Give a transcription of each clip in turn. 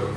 Ce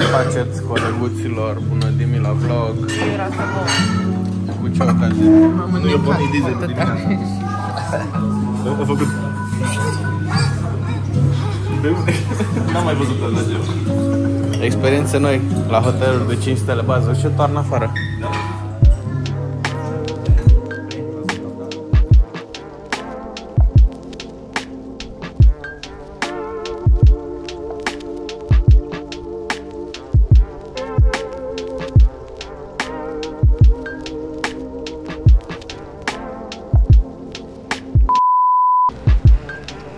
faceți, coleguților? Bună dimi la vlog! Cu ce ocazie? Nu e pornit diesel de dimineață. A făcut... N-am mai văzut așa ceva. Experiențe noi la hoteluri de 5 stele bază și toarnă afară. Da.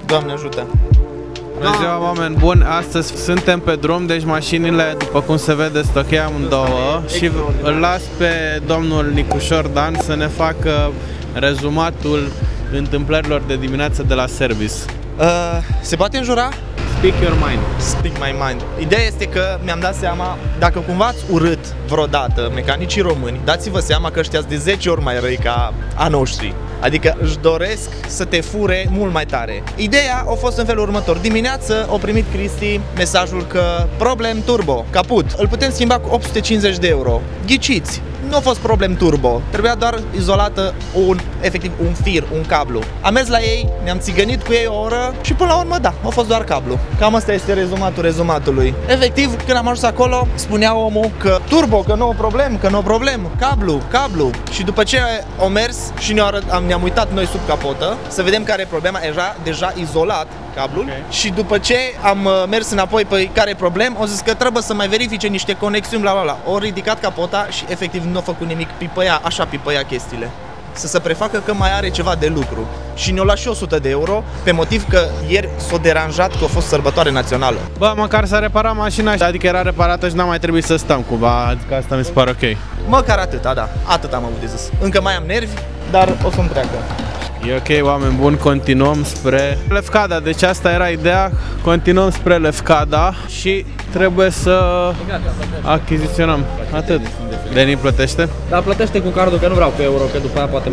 Doamne ajută! Bună ziua, oameni buni! Astăzi suntem pe drum, deci mașinile, după cum se vede, stocheam în două și îl las pe domnul Nicușor Dan să ne facă rezumatul întâmplărilor de dimineață de la service. Se poate înjura? Speak your mind. Speak my mind. Ideea este că mi-am dat seama, dacă cumva ați urât vreodată mecanicii români, dați-vă seama că ăștia de 10 ori mai răi ca a noștri. Adică își doresc să te fure mult mai tare. Ideea a fost în felul următor. Dimineață a primit Cristi mesajul că problem turbo, caput. Îl putem schimba cu 850 de euro. Ghiciți! Nu a fost problem turbo, trebuia doar izolată efectiv un fir, un cablu. Am mers la ei, ne-am țigănit cu ei o oră și până la urmă, da, a fost doar cablu. Cam asta este rezumatul rezumatului. Efectiv, când am ajuns acolo, spunea omul că turbo, că nu o problem, cablu. Și după ce au mers și ne-am uitat noi sub capotă să vedem care e problema, era deja izolat cablul. Okay. Și după ce am mers înapoi pe care e problem, au zis că trebuie să mai verifice niște conexiuni, la. Au ridicat capota și efectiv nu a făcut nimic, pipăia chestiile. Să se prefacă că mai are ceva de lucru. Și ne-o luat și 100 de euro, pe motiv că ieri s-a deranjat că a fost sărbătoare națională. Bă, măcar s-a reparat mașina, adică era reparată și n-am mai trebuit să stăm cumva, adică asta mi se pare ok. Măcar atâta, da, atât am avut de zis. Încă mai am nervi, dar o să-mi treacă. E ok, oameni buni, continuăm spre Lefkada, deci asta era ideea, continuăm spre Lefkada și trebuie să achiziționăm. Atât. Deni plătește? Da, plătește cu cardul, că nu vreau cu euro, că după aia poate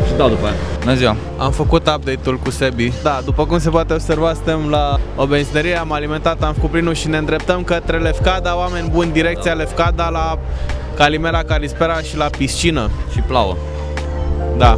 și dau după aia. Bună ziua! Am făcut update-ul cu Sebi. Da, după cum se poate observa, suntem la o benzinărie, am alimentat, am făcut plinul și ne îndreptăm către Lefkada, oameni buni, direcția Lefkada la Calimera, Calispera și la piscină. Și plouă. Da.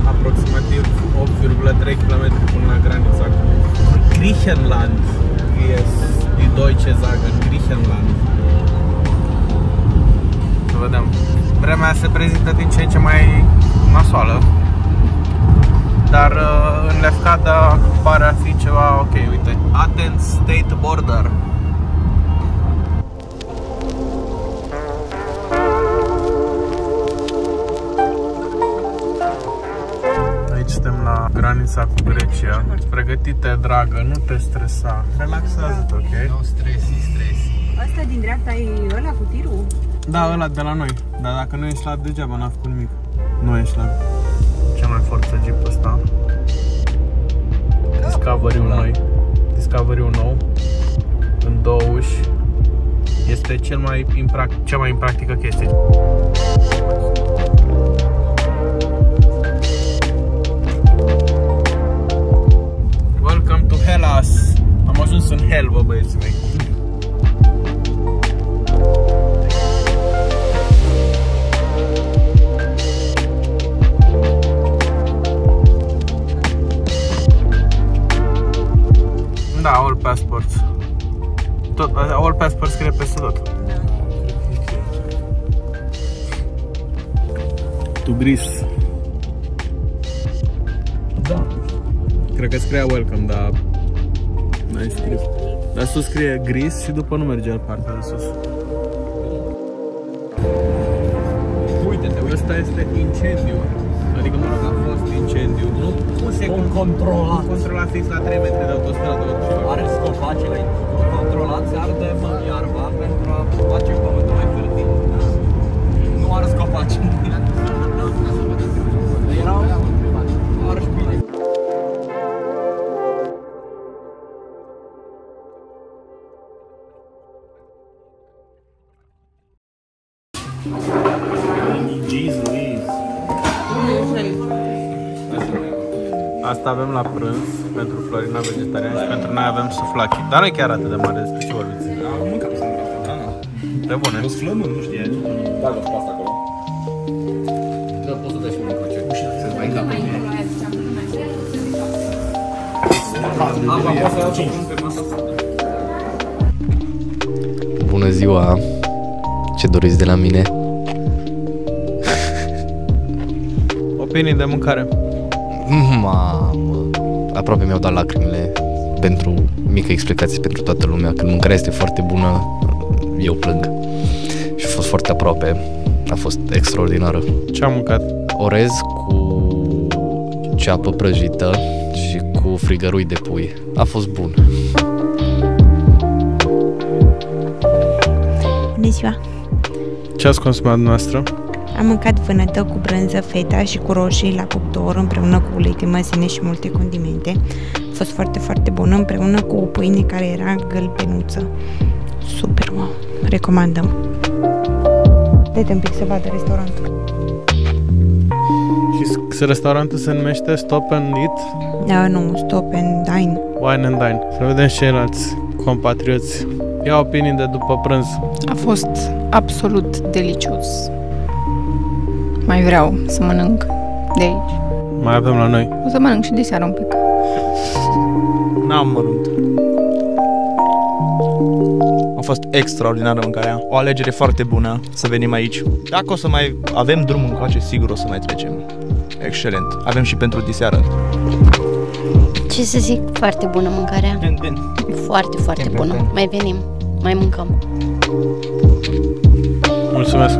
Aproximativ 8,3 km până la granița cu Griechenland. Yes, die Deutsche sagen Griechenland. Să vedem. Vremea se prezintă din ce în ce mai nasoală. Dar în Lefkada pare a fi ceva ok, uite. Athens State Border. Suntem la granița cu Grecia. Pregătite, dragă, nu te stresa. Relaxează-te, ok? Nu stresi. Asta din dreapta e ăla cu tirul? Da, ăla de la noi. Dar dacă nu ești la degeaba, n-a făcut nimic. Nu ești la cel mai forță Jeep ăsta. Discovery-ul noi. Discovery-ul nou. În două uși. Este cea mai impractică chestie. Hellas. Am ajuns în hell, bă, băieții mei. Da, all passports. Tot, all passports scrie peste tot. To Greece. Da. Cred că scria welcome, dar n-ai scris. Dar sus scrie Greece și după nu merge în partea de sus. Uite-te, ăsta este incendiu. Adică mă rog, a fost incendiu. Nu cum se controla fix la 3 metri de autostradă. Asta avem la prânz pentru Florina vegetarian și pentru noi avem suflaki. Dar nu e chiar atât de mare, despre ce vorbiți. Am mâncat pe sâmbătă, da, nu. De bune. O flământ, nu știi, da, nu pasta acolo. Da, poți să dai și mă încoace. Să-ți mai încapă. Apa, poți să dau pe masa asta. Bună ziua! Ce doriți de la mine? Opinii de mâncare. Mamă! Aproape mi-au dat lacrimile pentru mică explicație pentru toată lumea. Când mâncarea este foarte bună, eu plâng. Și a fost foarte aproape. A fost extraordinară. Ce am mâncat? Orez cu ceapă prăjită și cu frigărui de pui. A fost bun. Bună ziua! Ce ați consumat dumneavoastră? Am mâncat vânătă cu brânză, feta și cu roșii la cuptor, împreună cu ulei de măsline și multe condimente. A fost foarte, foarte bună, împreună cu o pâine care era gălbenuță. Super, wow! Recomandăm! Dă-te un pic să vadă restaurantul. Și restaurantul se numește Stop and Eat? Da, nu, Stop and Dine. Wine and Dine. Să vedem și ceilalți compatrioți. Ia opinii de după prânz. A fost absolut delicios. Mai vreau să mănânc de aici. Mai avem la noi. O să mănânc și de seară un pic. N-am mărunt. A fost extraordinară mâncarea. O alegere foarte bună să venim aici. Dacă o să mai avem drum încoace, sigur o să mai trecem. Excelent. Avem și pentru diseară. Ce să zic, foarte bună mâncarea. Foarte, foarte bună. Mai venim, mai mâncăm. Mulțumesc!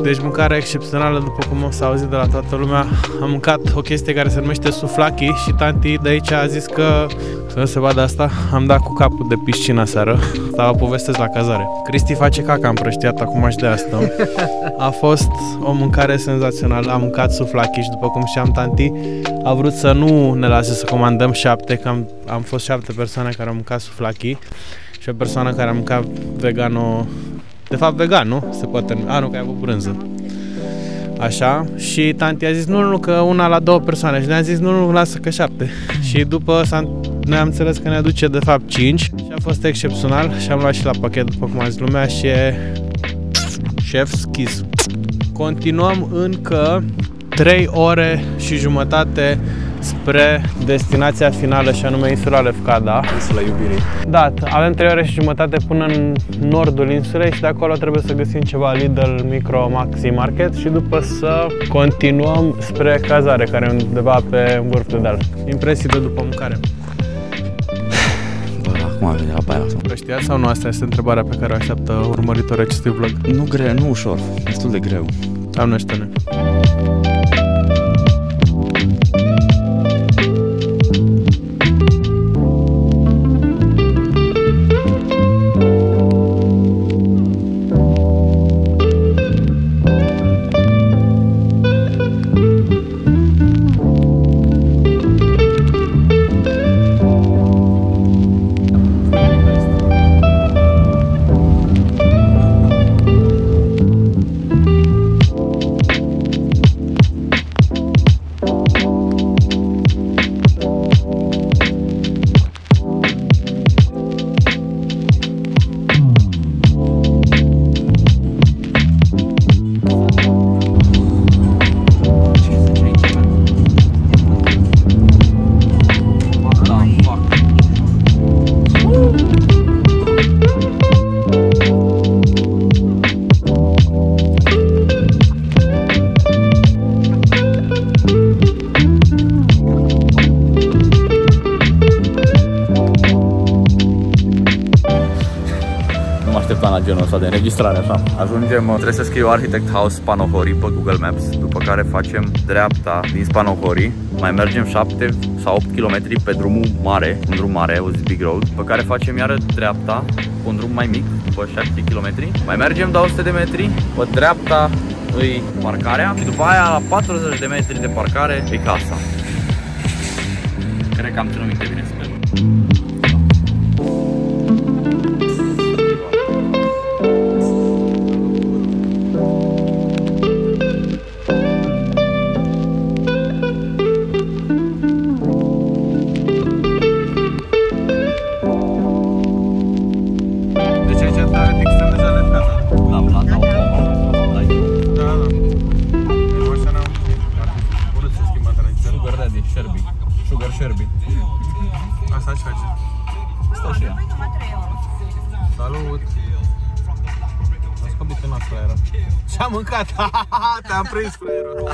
Deci mâncarea excepțională, după cum s-a auzit de la toată lumea. Am mâncat o chestie care se numește suflaki și tanti de aici a zis că, să nu se vadă asta, am dat cu capul de piscina seară. Asta vă povestesc la cazare. Cristi face caca împrăștiat acum și de asta. A fost o mâncare senzațională. Am mâncat suflaki și, după cum știam, tanti a vrut să nu ne lase să comandăm 7, că am fost 7 persoane care au mâncat suflaki și o persoană care a mâncat vegano. De fapt vegan, nu? Se poate numi. Nu, că ai avut brânză. Așa. Și tanti a zis, nu, că una la 2 persoane. Și ne-a zis, nu, lasă că 7. Și după noi am înțeles că ne aduce de fapt 5. Și a fost excepțional. Și am luat și la pachet, după cum a zis lumea. Și e chef's kiss. Continuăm încă 3 ore și jumătate spre destinația finală, și anume insula Lefkada. Insula iubirii. Da, avem 3 ore și jumătate până în nordul insulei și de acolo trebuie să găsim ceva Lidl, Micro, Maxi Market și după să continuăm spre cazare, care e undeva pe vârf de deal. Impresii de după mâncare. Bă, acum am venit la baia asta. Știați sau nu? Asta este întrebarea pe care o așteaptă urmăritorii acestui vlog. Nu greu, nu ușor, destul de greu. Doamnește-ne! La genul ăsta de înregistrare așa. Ajungem, trebuie să scriu Architect House Panohori pe Google Maps, după care facem dreapta din Panohori, mai mergem 7 sau 8 km pe drumul mare, un drum mare, o Big Road, pe care facem iară dreapta pe un drum mai mic, după 7 km, mai mergem 200 de metri, pe dreapta îi parcarea și după aia la 40 de metri de parcare e casa. Cred că am ținut minte bine, sper. Stă și ea. Salut! A scobit în asta era. Ce-am mâncat? Te-am prins, fraierul.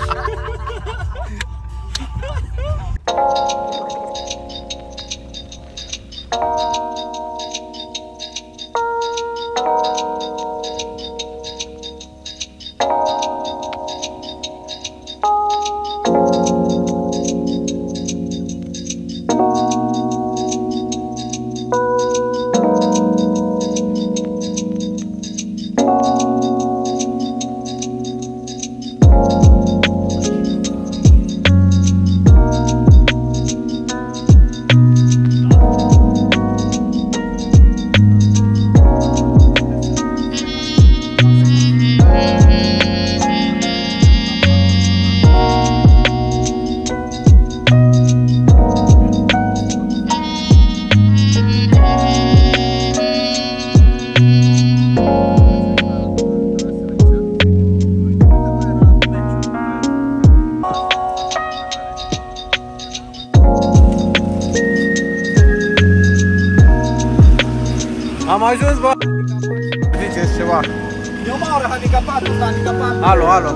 Am ajuns, bă! Ziceți ceva. Eu mă aură handicapatul, handicapat. Alo, alo.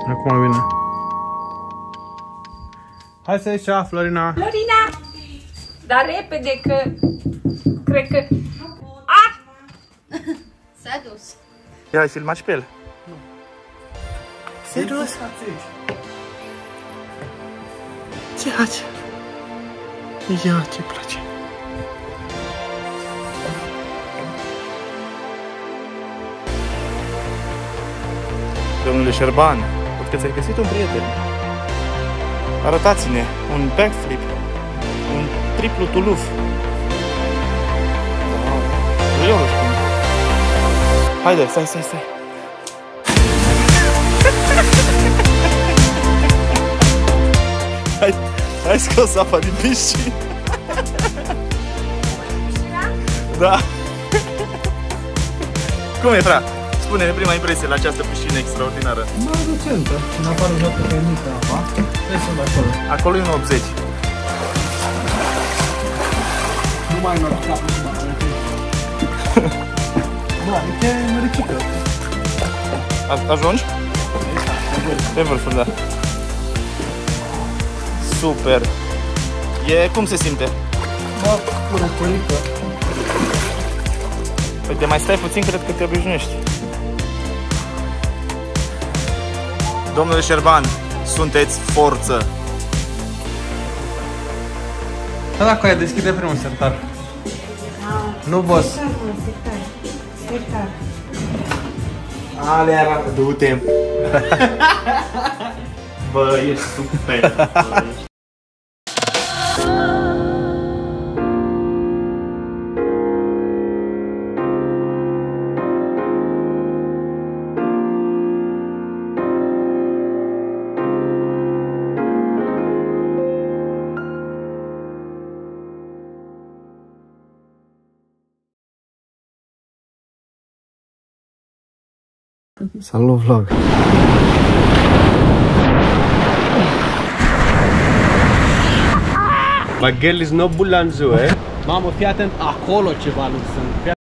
Acum vine. Hai să ieși, Florina. Florina! Dar repede că... Cred că... Ah! S-a dus. Ia, ai filmat și pe el? Nu. Serios? Ce faci? Ia, ce-i place. Domnule Șerban, văd că ți-ai găsit un prieten. Arătați-ne un backflip, un triplu tuluf. Eu nu știu. Haide, stai. Hai scos apa din piscina. Da. Cum e, frate? Spune-ne prima impresie la această piscină extraordinară. Mai decentă, în afară joacă pe mică apa. Trebuie sunt acolo. Acolo e un 80. Nu mai merg capul și mai bă, adică e măricică. Ajungi? Pe vârful, da. Super. Cum se simte? Bă, curățărică. Uite, mai stai puțin, cred că te obișnuiești. Domnule Șerban, sunteți forță. Da, dacă aia deschide primul sertar. Nu, boss. Sertar. Ale era, du-te. Bă, ești super. Salut vlog. Baghelis no bulanzu, eh? Mamă, fii atent, acolo ceva nu sunt.